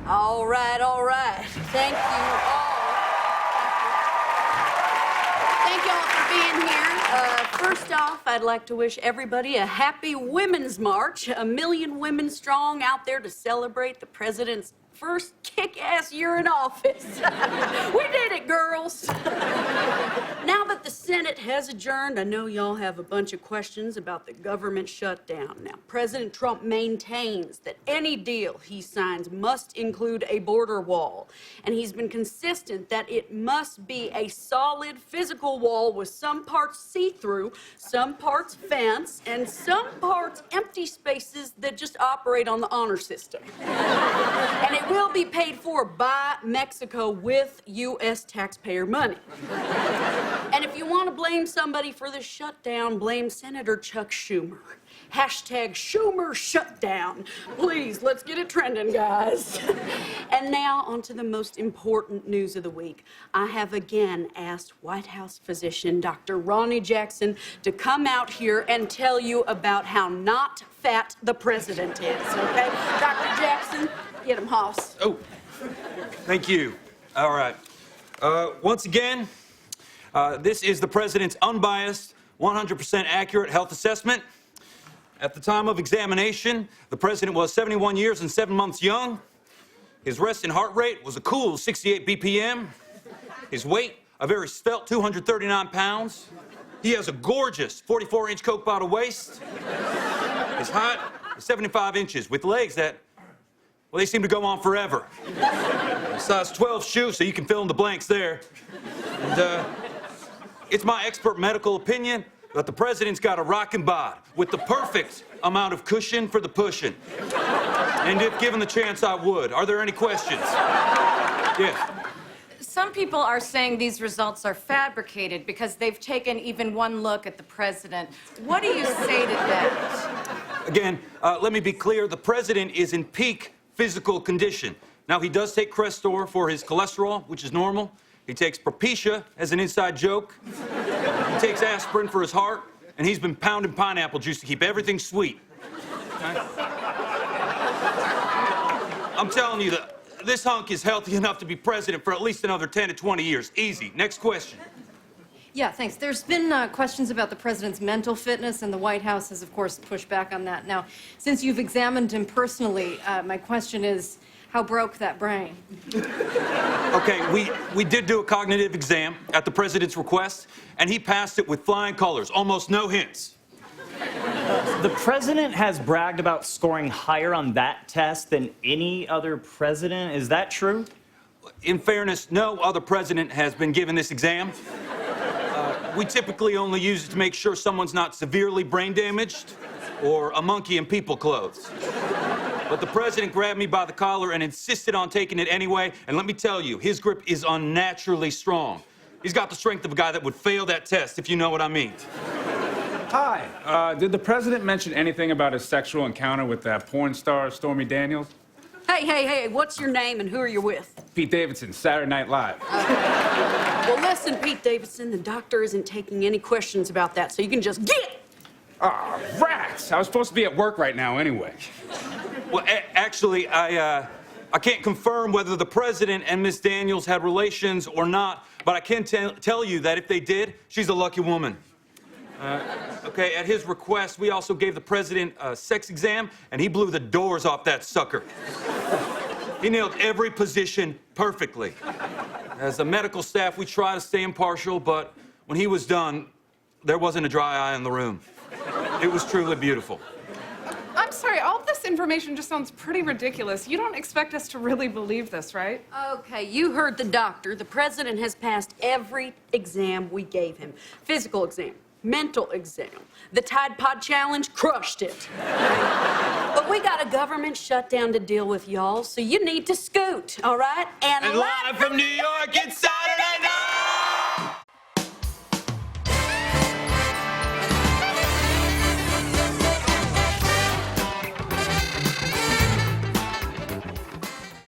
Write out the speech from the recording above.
All right, all right. Thank you all. Thank you all for being here. First off, I'd like to wish everybody a happy Women's March. 1 million women strong out there to celebrate the president's first kick-ass year in office. We did it, girls. Now that the Senate has adjourned, I know y'all have a bunch of questions about the government shutdown. Now, President Trump maintains that any deal he signs must include a border wall. And he's been consistent that it must be a solid physical wall with some parts see-through, some parts fence, and some parts empty spaces that just operate on the honor system. And it will be paid for by Mexico with U.S. taxpayer money. And if you want to blame somebody for the shutdown, blame Senator Chuck Schumer. Hashtag Schumer shutdown. Please, let's get it trending, guys. And now, on to the most important news of the week. I have again asked White House physician Dr. Ronny Jackson to come out here and tell you about how not fat the president is, okay? Dr. Jackson, get him, Hoss. Oh, thank you. All right. Once again, this is the president's unbiased, 100% accurate health assessment. At the time of examination, the president was 71 years and 7 months young. His resting heart rate was a cool 68 BPM. His weight, a very svelte 239 pounds. He has a gorgeous 44-inch Coke bottle waist. His height is 75 inches with legs that, well, they seem to go on forever. Size 12 shoe, so you can fill in the blanks there. And, it's my expert medical opinion that the president's got a rockin' bod with the perfect amount of cushion for the pushing. And if given the chance, I would. Are there any questions? Yes. Some people are saying these results are fabricated because they've taken even one look at the president. What do you say to that? Again, let me be clear. The president is in peak physical condition. Now, he does take Crestor for his cholesterol, which is normal. He takes Propecia as an inside joke. He takes aspirin for his heart, and he's been pounding pineapple juice to keep everything sweet. Okay? I'm telling you that this hunk is healthy enough to be president for at least another 10 to 20 years. Easy. Next question. Yeah, thanks. There's been questions about the president's mental fitness, and the White House has, of course, pushed back on that. Now, since you've examined him personally, my question is, how broke that brain? Okay, we did do a cognitive exam at the president's request, and he passed it with flying colors, almost no hints. The president has bragged about scoring higher on that test than any other president. Is that true? In fairness, no other president has been given this exam. We typically only use it to make sure someone's not severely brain damaged or a monkey in people clothes. But the president grabbed me by the collar and insisted on taking it anyway. And let me tell you, his grip is unnaturally strong. He's got the strength of a guy that would fail that test, if you know what I mean. Hi. Did the president mention anything about his sexual encounter with that porn star, Stormy Daniels? Hey, what's your name and who are you with? Pete Davidson, Saturday Night Live. Well, listen, Pete Davidson, the doctor isn't taking any questions about that, so you can just get. Ah, rats! I was supposed to be at work right now anyway. Well, actually, I can't confirm whether the president and Miss Daniels had relations or not, but I can tell you that if they did, she's a lucky woman. Okay, at his request, we also gave the president a sex exam, and he blew the doors off that sucker. He nailed every position perfectly. As a medical staff, we try to stay impartial, but when he was done, there wasn't a dry eye in the room. It was truly beautiful. I'm sorry, all of this information just sounds pretty ridiculous. You don't expect us to really believe this, right? Okay, you heard the doctor. The president has passed every exam we gave him. Physical exam, mental exam. The Tide Pod Challenge crushed it. But we got a government shutdown to deal with, y'all, so you need to scoot, all right? And live from New York, it's